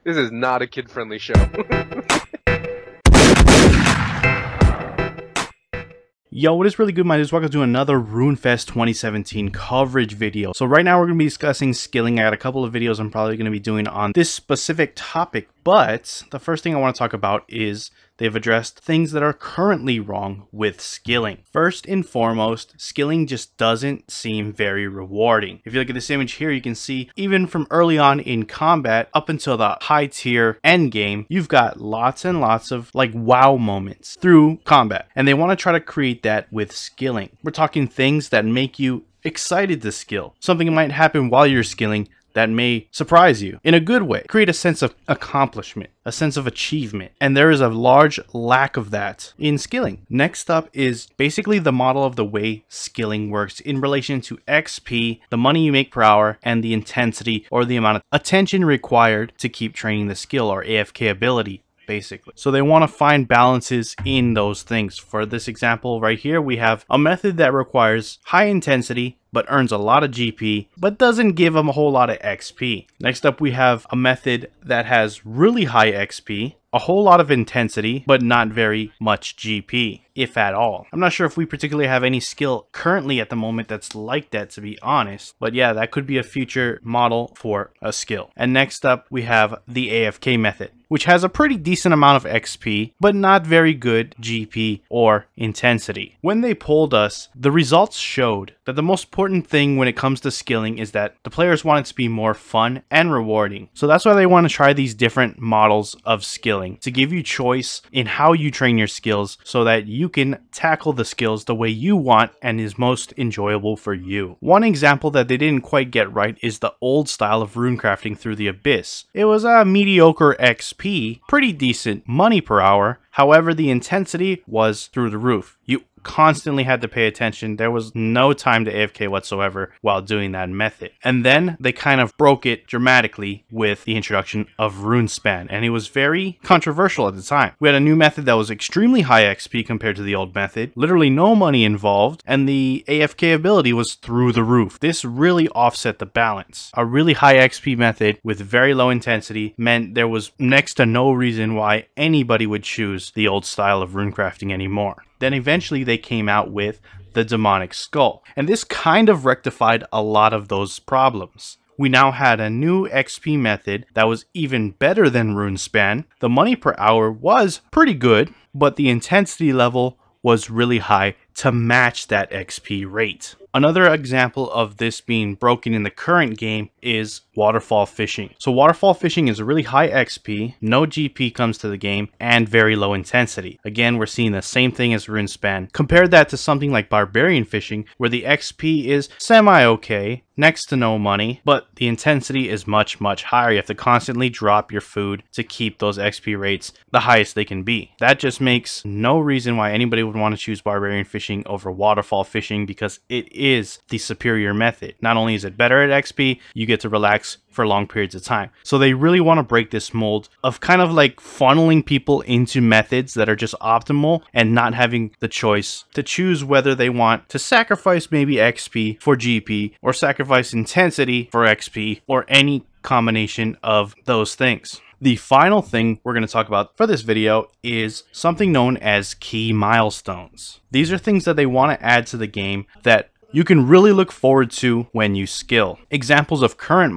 This is not a kid-friendly show. Yo, what is really good, my dudes? Welcome to another RuneFest 2017 coverage video. So right now we're going to be discussing skilling. I got a couple of videos I'm probably going to be doing on this specific topic, but the first thing I want to talk about is they've addressed things that are currently wrong with skilling. First and foremost, skilling just doesn't seem very rewarding. If you look at this image here, you can see even from early on in combat up until the high tier end game, you've got lots and lots of like wow moments through combat, and they want to try to create that with skilling. We're talking things that make you excited to skill. Something might happen while you're skilling that may surprise you in a good way. Create a sense of accomplishment, a sense of achievement, and there is a large lack of that in skilling. Next up is basically the model of the way skilling works in relation to XP, the money you make per hour, and the intensity or the amount of attention required to keep training the skill, or AFK ability, basically. So they want to find balances in those things. For this example right here, we have a method that requires high intensity but earns a lot of GP, but doesn't give them a whole lot of XP. Next up, we have a method that has really high XP, a whole lot of intensity, but not very much GP, if at all. I'm not sure if we particularly have any skill currently at the moment that's like that, to be honest, but yeah, that could be a future model for a skill. And next up, we have the AFK method, which has a pretty decent amount of XP, but not very good GP or intensity. When they polled us, the results showed that the most important thing when it comes to skilling is that the players want it to be more fun and rewarding. So that's why they want to try these different models of skilling, to give you choice in how you train your skills so that you can tackle the skills the way you want and is most enjoyable for you. One example that they didn't quite get right is the old style of runecrafting through the Abyss. It was a mediocre XP, pretty decent money per hour, however the intensity was through the roof. You constantly had to pay attention. There was no time to AFK whatsoever while doing that method. And then they kind of broke it dramatically with the introduction of RuneSpan, and it was very controversial at the time. We had a new method that was extremely high XP compared to the old method, literally no money involved, and the AFK ability was through the roof. This really offset the balance. A really high XP method with very low intensity meant there was next to no reason why anybody would choose the old style of runecrafting anymore. Then eventually they came out with the Demonic Skull, and this kind of rectified a lot of those problems. We now had a new XP method that was even better than RuneSpan. The money per hour was pretty good, but the intensity level was really high to match that XP rate. Another example of this being broken in the current game is waterfall fishing. So waterfall fishing is a really high XP, no GP comes to the game, and very low intensity. Again, we're seeing the same thing as RuneSpan. Compare that to something like barbarian fishing, where the XP is semi-okay, next to no money, but the intensity is much higher. You have to constantly drop your food to keep those XP rates the highest they can be. That just makes no reason why anybody would want to choose barbarian fishing over waterfall fishing, because it is the superior method. Not only is it better at XP, you get to relax for long periods of time. So they really want to break this mold of kind of like funneling people into methods that are just optimal and not having the choice to choose whether they want to sacrifice maybe XP for GP or sacrifice intensity for XP or any combination of those things. The final thing we're going to talk about for this video is something known as key milestones. These are things that they want to add to the game that you can really look forward to when you skill. Examples of current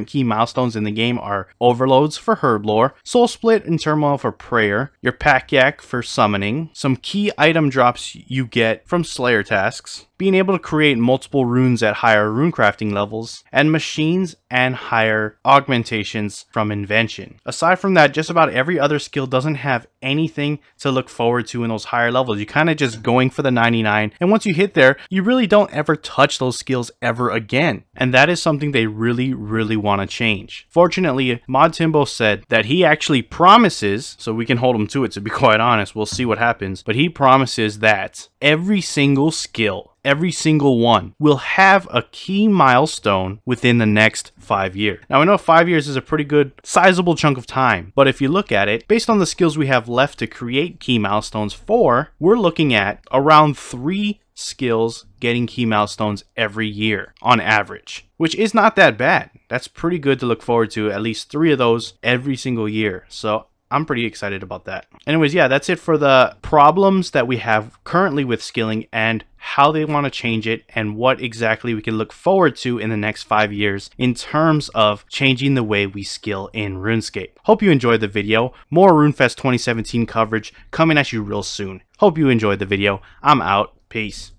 key milestones in the game are overloads for herd lore, soul split and turmoil for prayer, your pack yak for summoning, some key item drops you get from slayer tasks, being able to create multiple runes at higher runecrafting levels, and machines and higher augmentations from invention. Aside from that, just about every other skill doesn't have anything to look forward to in those higher levels. You kind of just going for the 99, and once you hit there, you really don't ever touch those skills ever again. And that is something they really want to change. Fortunately, Mod Timbo said that he actually promises, so we can hold him to it, to be quite honest, we'll see what happens, but he promises that every single skill, every single one, will have a key milestone within the next 5 years. Now, I know 5 years is a pretty good sizable chunk of time, but if you look at it, based on the skills we have left to create key milestones for, we're looking at around 3 skills getting key milestones every year on average, which is not that bad. That's pretty good to look forward to, at least 3 of those every single year. So I'm pretty excited about that. Anyways, yeah, that's it for the problems that we have currently with skilling and how they want to change it and what exactly we can look forward to in the next 5 years in terms of changing the way we skill in RuneScape. Hope you enjoyed the video. More RuneFest 2017 coverage coming at you real soon. Hope you enjoyed the video. I'm out. Peace.